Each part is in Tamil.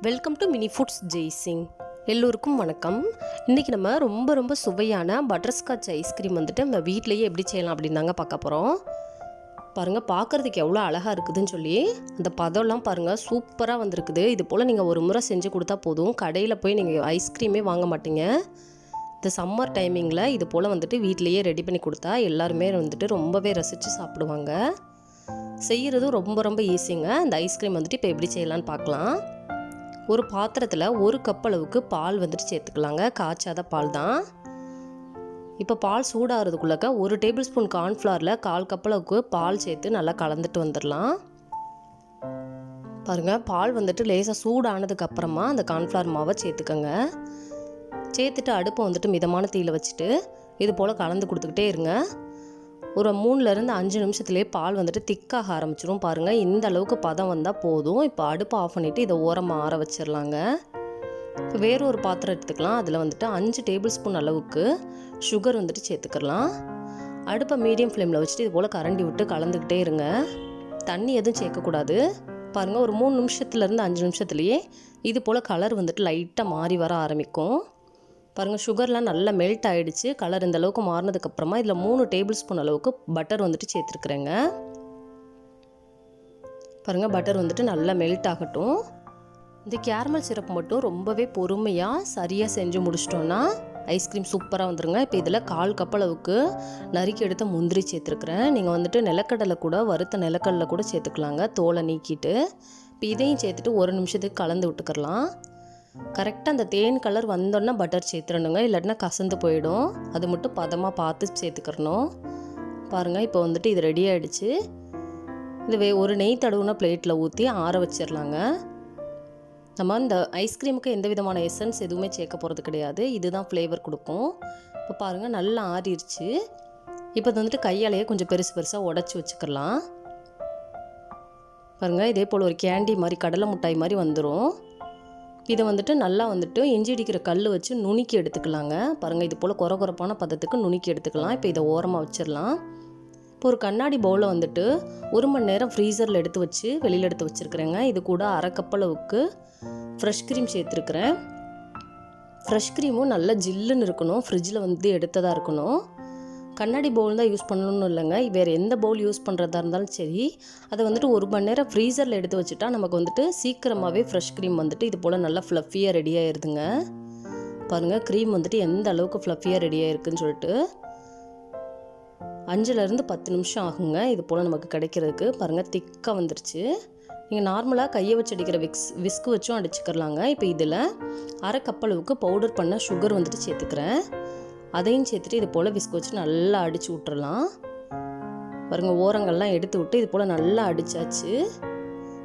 Welcome to mini foods Jaisingh. எல்லோருக்கும் வணக்கம். இன்றைக்கி நம்ம ரொம்ப சுவையான பட்டர்ஸ்காட்ச் ஐஸ்கிரீம் நம்ம வீட்டிலையே எப்படி செய்யலாம் அப்படின்னு தாங்க பார்க்க போகிறோம். பாருங்கள், பார்க்குறதுக்கு எவ்வளோ அழகாக இருக்குதுன்னு சொல்லி அந்த பதம்லாம் பாருங்கள் சூப்பராக வந்திருக்குது. இது போல் நீங்கள் ஒரு முறை செஞ்சு கொடுத்தா போதும், கடையில் போய் நீங்கள் ஐஸ்கிரீமே வாங்க மாட்டீங்க. இந்த சம்மர் டைமிங்கில் இது போல் வீட்டிலையே ரெடி பண்ணி கொடுத்தா எல்லாருமே ரொம்பவே ரசித்து சாப்பிடுவாங்க. செய்கிறதும் ரொம்ப ஈஸிங்க. இந்த ஐஸ்கிரீம் இப்போ எப்படி செய்யலான்னு பார்க்கலாம். ஒரு பாத்திரத்தில் 1 கப் அளவுக்கு பால் சேர்த்துக்கலாங்க. காய்ச்சாத பால் தான். இப்போ பால் சூடாகிறதுக்குள்ளக்க 1 டேபிள் ஸ்பூன் கார்ன்ஃப்ளவரில் 1/4 கப் அளவுக்கு பால் சேர்த்து நல்லா கலந்துட்டு வந்துடலாம். பாருங்கள், பால் லேசாக சூடானதுக்கப்புறமா அந்த கார்ன்ஃப்ளவர் மாவை சேர்த்துக்கோங்க. சேர்த்துட்டு அடுப்பை மிதமான தீயில் வச்சுட்டு இது போல் கலந்து கொடுத்துக்கிட்டே இருங்க. ஒரு 3லேருந்து 5 நிமிஷத்துலேயே பால் திக்காக ஆரம்பிச்சிடும். பாருங்கள், இந்த அளவுக்கு பதம் வந்தால் போதும். இப்போ அடுப்பை ஆஃப் பண்ணிவிட்டு இதை ஓரமாக ஆற வச்சிடலாங்க. இப்போ வேறு ஒரு பாத்திரம் எடுத்துக்கலாம். அதில் 5 டேபிள் ஸ்பூன் அளவுக்கு சுகர் சேர்த்துக்கலாம். அடுப்பை மீடியம் ஃப்ளேமில் வச்சுட்டு இது போல் கரண்டி விட்டு கலந்துக்கிட்டே இருங்க. தண்ணி எதுவும் சேர்க்கக்கூடாது. பாருங்கள், ஒரு 3 நிமிஷத்துலேருந்து 5 நிமிஷத்துலேயே இது போல் கலர் லைட்டாக மாறி வர ஆரம்பிக்கும். பாருங்கள், சுகர்லாம் நல்லா மெல்ட் ஆகிடுச்சு. கலர் இந்த அளவுக்கு மாறினதுக்கப்புறமா இதில் 3 டேபிள் ஸ்பூன் அளவுக்கு பட்டர் சேர்த்துருக்குறேங்க. பாருங்கள், பட்டர் நல்லா மெல்ட் ஆகட்டும். இந்த கேரமல் சிரப் மட்டும் ரொம்பவே பொறுமையாக சரியாக செஞ்சு முடிச்சிட்டோன்னா ஐஸ்கிரீம் சூப்பராக வந்துருங்க. இப்போ இதில் 1/4 கப் அளவுக்கு நறுக்கி எடுத்த முந்திரி சேர்த்துருக்குறேன். நீங்கள் நிலக்கடலை கூட, வறுத்த நிலக்கடலை கூட சேர்த்துக்கலாங்க, தோலை நீக்கிட்டு. இப்போ இதையும் சேர்த்துட்டு 1 நிமிஷத்துக்கு கலந்து விட்டுக்கலாம். கரெக்டாக அந்த தேன் கலர் வந்தோன்னா பட்டர் சேர்த்துடணுங்க, இல்லாட்டினா கசந்து போயிடும். அது மட்டும் பதமாக பார்த்து சேர்த்துக்கிறணும். பாருங்கள், இப்போ இது ரெடி ஆகிடுச்சு. இது ஒரு நெய் தடவுனா பிளேட்டில் ஊற்றி ஆற வச்சிடலாங்க. நம்ம இந்த ஐஸ்கிரீமுக்கு எந்த விதமான எசன்ஸ் எதுவுமே சேர்க்க போகிறது கிடையாது. இதுதான் ஃப்ளேவர் கொடுக்கும். இப்போ பாருங்கள், நல்லா ஆறிடுச்சு. இப்போ இது கையாலேயே கொஞ்சம் பெருசாக உடச்சி வச்சுக்கலாம். பாருங்கள், இதே போல் ஒரு கேண்டி மாதிரி, கடலை மிட்டாய் மாதிரி வந்துடும். இதை நல்லா இஞ்சி அடிக்கிற கல் வச்சு நுணுக்கி எடுத்துக்கலாங்க. பாருங்கள், இது போல் கொரப்பான பதத்துக்கு நுணுக்கி எடுத்துக்கலாம். இப்போ இதை ஓரமாக வச்சிடலாம். இப்போ ஒரு கண்ணாடி பவுலில் 1 மணி நேரம் ஃப்ரீசரில் எடுத்து வச்சு வெளியில் எடுத்து வச்சுருக்குறேங்க. இது கூட 1/2 கப் அளவுக்கு ஃப்ரெஷ் க்ரீம் சேர்த்துருக்குறேன். ஃப்ரெஷ் க்ரீமும் நல்லா ஜில்லுன்னு இருக்கணும், ஃப்ரிட்ஜில் எடுத்ததாக இருக்கணும். கண்ணாடி பவுல் தான் யூஸ் பண்ணணும்னு இல்லைங்க, வேறு எந்த பவுல் யூஸ் பண்ணுறதா இருந்தாலும் சரி. அதை 1 மணி நேரம் ஃப்ரீசரில் எடுத்து வச்சுட்டா நமக்கு சீக்கிரமாகவே ஃப்ரெஷ் க்ரீம் இது போல் நல்லா ஃப்ளஃபியாக ரெடி ஆகிடுதுங்க. பாருங்கள், க்ரீம் எந்த அளவுக்கு ஃப்ளஃபியாக ரெடி ஆகிருக்குன்னு சொல்லிட்டு 5லேருந்து 10 நிமிஷம் ஆகுங்க இது போல் நமக்கு கிடைக்கிறதுக்கு. பாருங்கள், திக்காக வந்துருச்சு. நீங்கள் நார்மலாக கையை வச்சு அடிக்கிற விஸ்கு வச்சும் அடிச்சுக்கலாங்க. இப்போ இதில் 1/2 கப் அளவுக்கு பவுடர் பண்ண சுகர் சேர்த்துக்கிறேன். அதையும் சேர்த்துட்டு இது போல் விஸ்க் வச்சு நல்லா அடித்து விட்டுறலாம். பாருங்கள், ஓரங்கள்லாம் எடுத்து விட்டு இது போல் நல்லா அடித்தாச்சு.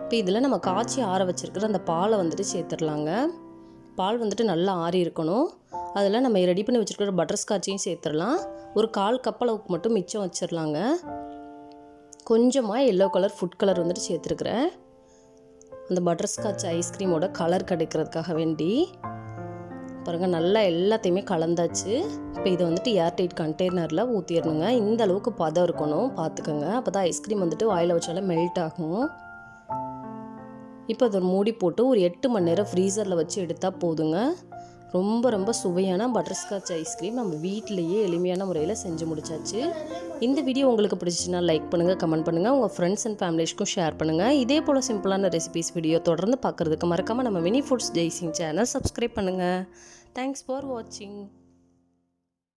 இப்போ இதில் நம்ம காய்ச்சி ஆற வச்சுருக்கிற அந்த பாலை சேர்த்துடலாங்க. பால் நல்லா ஆறி இருக்கணும். அதில் நம்ம ரெடி பண்ணி வச்சுருக்கிற பட்டர்ஸ்காட்சையும் சேர்த்துடலாம். ஒரு 1/4 கப் அளவுக்கு மட்டும் மிச்சம் வச்சிடலாங்க. கொஞ்சமாக எல்லோ கலர் ஃபுட் கலர் சேர்த்துருக்குறேன், அந்த பட்டர்ஸ்காட்ச் ஐஸ்கிரீமோட கலர் கிடைக்கிறதுக்காக வேண்டி. பாருங்கள், நல்லா எல்லாத்தையுமே கலந்தாச்சு. இப்போ இதை ஏர்டைட் கண்டெய்னரில் ஊற்றிடணுங்க. இந்த அளவுக்கு பதம் இருக்கணும், பார்த்துக்கோங்க. அப்போ தான் ஐஸ்கிரீம் வாயில் வச்சாலே மெல்ட் ஆகும். இப்போ அதை மூடி போட்டு ஒரு 8 மணி நேரம் ஃப்ரீசரில் வச்சு எடுத்தால் போதுங்க. ரொம்ப சுவையான பட்டர்ஸ்காட்ச் ஐஸ்கிரீம் நம்ம வீட்டிலையே எளிமையான முறையில் செஞ்சு முடிச்சாச்சு. இந்த வீடியோ உங்களுக்கு பிடிச்சிச்சின்னா லைக் பண்ணுங்கள், கமெண்ட் பண்ணுங்கள், உங்கள் ஃப்ரெண்ட்ஸ் அண்ட் ஃபேமிலிஸ்க்கும் ஷேர் பண்ணுங்கள். இதே போல் சிம்பிளான ரெசிபிஸ் வீடியோ தொடர்ந்து பார்க்குறதுக்கு மறக்காமல் நம்ம mini foods Jaisingh channel subscribe பண்ணுங்கள். தேங்க்ஸ் ஃபார் வாட்சிங்.